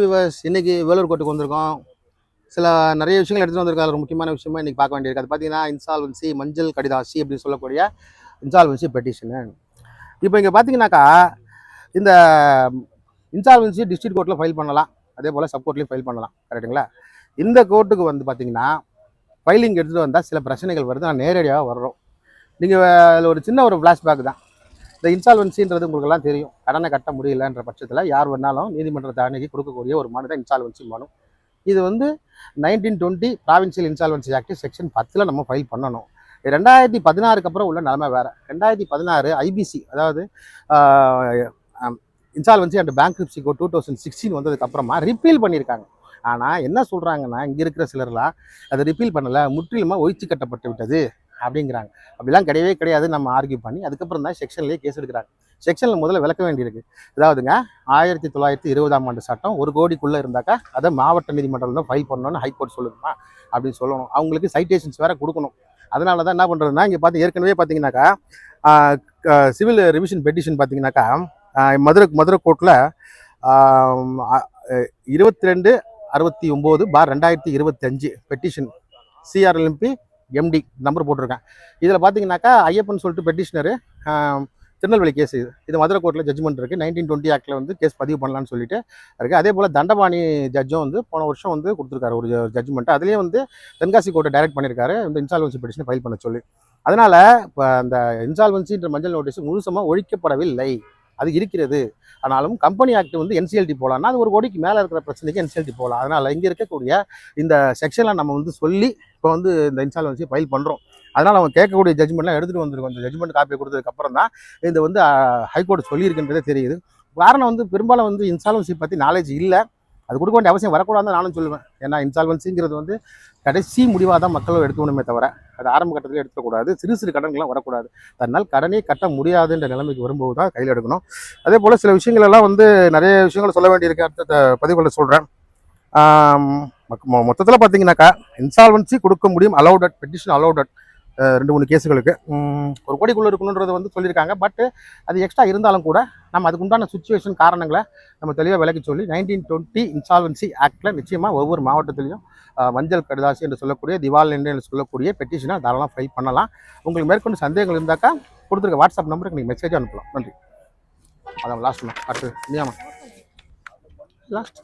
Viewers இன்னைக்கு வேலூர் கோர்ட்டுக்கு வந்திருக்கோம். சில நிறைய விஷயங்கள் எடுத்துகிட்டு வந்திருக்காரு. ஒரு முக்கியமான விஷயமா இன்னைக்கு பார்க்க வேண்டியிருக்கு. அது பார்த்தீங்கன்னா இன்சால்வன்சி மஞ்சள் கடிதாசி அப்படின்னு சொல்லக்கூடிய இன்சால்வன்சி பெட்டிஷனு. இப்போ இங்கே பார்த்தீங்கன்னாக்கா இந்த இன்சால்வன்சி டிஸ்ட்ரிக்ட் கோர்ட்டில் ஃபைல் பண்ணலாம், அதே போல் சப் கோர்ட்லேயும் ஃபைல் பண்ணலாம். கரெக்டுங்களா? இந்த கோர்ட்டுக்கு வந்து பார்த்தீங்கன்னா ஃபைலிங் எடுத்துகிட்டு வந்தால் சில பிரச்சனைகள் வருது. நான் நேரடியாக வர்றோம். நீங்கள் அதில் ஒரு சின்ன ஒரு ஃப்ளாஷ்பேக் தான். இந்த இன்சால்வன்சின்றது உங்களுக்கெல்லாம் தெரியும். கடனை கட்ட முடியலன்ற பட்சத்தில் யார் வேணாலும் நீதிமன்றத்தை அணுகி கொடுக்கக்கூடிய ஒரு மனு தான் இன்சால்வன்சி மனு. இது வந்து 1920 ப்ராவின்சியல் இன்சால்வன்சி ஆக்ட் செக்ஷன் 10 நம்ம ஃபைல் பண்ணணும். 2016 அப்புறம் உள்ள நிலைமை வேறு. 2016 ஐபிசி, அதாவது இன்சால்வன்சி அண்ட் பேங்க்ரப்சி கோட் 2016 வந்ததுக்கப்புறமா ரிப்பீல் பண்ணியிருக்காங்க. ஆனால் என்ன சொல்கிறாங்கன்னா, இங்கே இருக்கிற சிலர்லாம் அதை ரிப்பீல் பண்ணலை, முற்றிலுமாக ஒழிச்சு கட்டப்பட்டு விட்டது அப்படிங்கிறாங்க. அப்படிலாம் கிடையவே கிடையாது. நம்ம ஆர்கியூ பண்ணி அதுக்கப்புறம் தான் செக்ஷன்லேயே கேஸ் எடுக்கிறாங்க. செக்ஷனில் முதல்ல விளக்க வேண்டியிருக்கு. அதாவதுங்க 1920ஆம் ஆண்டு சட்டம் 1 கோடிக்குள்ளே இருந்தாக்கா அதை மாவட்ட நீதிமன்றம் தான் ஃபைல் பண்ணணும்னு ஹைகோர்ட் சொல்லுதுமா அப்படின்னு சொல்லணும். அவங்களுக்கு சைட்டேஷன்ஸ் வேறு கொடுக்கணும். அதனால தான் என்ன பண்ணுறதுன்னா, இங்கே பார்த்து ஏற்கனவே பார்த்தீங்கன்னாக்கா சிவில் ரிவிஷன் பெட்டிஷன் பார்த்தீங்கன்னாக்கா மதுரை கோர்ட்டில் 2269/2025 பெட்டிஷன் சிஆர்எல்எம்பி எம்டி நம்பர் போட்டிருக்கேன். இதில் பார்த்தீங்கன்னாக்கா ஐயப்பன் சொல்லிட்டு பெட்டிஷனரு திருநெல்வேலி கேஸ். இது மதுரை கோர்ட்டில் ஜட்ஜ்மெண்ட் இருக்குது. 1920 ஆக்டில் வந்து கேஸ் பதிவு பண்ணலான்னு சொல்லிட்டு இருக்குது. அதே போல் தண்டபாணி ஜட்ஜும் வந்து போன வருஷம் வந்து கொடுத்துருக்காரு ஒரு ஜட்ஜ்மெண்ட். அதுலேயே வந்து தென்காசி கோர்ட்டை டைரக்ட் பண்ணியிருக்காரு இந்த இன்சால்வன்சி பெட்டிஷனை ஃபைல் பண்ண சொல்லி. அதனால் இப்போ அந்த இன்சால்வன்சின்ற மஞ்சள் நோட்டீஸ் முழுசமாக ஒழிக்கப்படவில்லை, அது இருக்கிறது. ஆனாலும் கம்பெனி ஆக்ட் வந்து என்சிஎல்டி போகலான்னா அது 1 கோடிக்கு மேலே இருக்கிற பிரச்சனைக்கு என்சிஎல்டி போகலாம். அதனால் இங்கே இருக்கக்கூடிய இந்த செக்ஷனில் நம்ம வந்து சொல்லி இப்போ வந்து இந்த இன்சால்வன்சி ஃபைல் பண்ணுறோம். அதனால் அவங்க கேட்கக்கூடிய ஜட்ஜ்மெண்ட்லாம் எடுத்துகிட்டு வந்துருக்கோம். இந்த ஜட்ஜ்மெண்ட் காப்பி கொடுத்ததுக்கப்புறம் தான் இது வந்து ஹைகோர்ட் சொல்லியிருக்குன்றதே தெரியுது. காரணம் வந்து பெரும்பாலும் வந்து இன்சால்வன்சி பற்றி நாலேஜ் இல்லை. அது கொடுக்க வேண்டிய அவசியம் வரக்கூடாதுன்னு நானும் சொல்லுவேன். ஏன்னா இன்சால்வன்சிங்கிறது வந்து கடைசி முடிவாக தான் மக்களும் எடுக்கணுமே தவிர அது ஆரம்ப கட்டத்தில் எடுக்கக்கூடாது. சிறு சிறு கடன்கள்லாம் வரக்கூடாது. தன்னால் கடனே கட்ட முடியாதுன்ற நிலைமைக்கு வரும்போது தான் கையில் எடுக்கணும். அதே போல் சில விஷயங்கள் எல்லாம் வந்து நிறைய விஷயங்கள் சொல்ல வேண்டியிருக்கு. அடுத்த பதிவுகளை சொல்கிறேன். மொத்தத்தில் பார்த்தீங்கன்னாக்கா இன்சால்வன்சி கொடுக்க முடியும், அலௌடட் பெட்டிஷன் அலௌடட் 2-3 கேஸுகளுக்கு 1 கோடிக்குள்ளே இருக்கணுன்றது வந்து சொல்லியிருக்காங்க. பட் அது எக்ஸ்ட்ரா இருந்தாலும் கூட நம்ம அதுக்கு உண்டான சுச்சுவேஷன் காரணங்களை நம்ம தெளிவாக விளக்கி சொல்லி 1920 இன்சால்வன்சி ஆக்டில் நிச்சயமாக ஒவ்வொரு மாவட்டத்திலையும் மஞ்சள் கடிதாசி என்று சொல்லக்கூடிய திவால் என்று சொல்லக்கூடிய பெட்டிஷனை தாராளமாக ஃபைல் பண்ணலாம். உங்களுக்கு மேற்கொண்டு சந்தேகங்கள் இருந்தாக்கா கொடுத்துருக்க வாட்ஸ்அப் நம்பருக்கு நீங்கள் மெசேஜ் அனுப்பலாம். நன்றி. அதான் லாஸ்ட் அடுத்து நியமம் லாஸ்ட்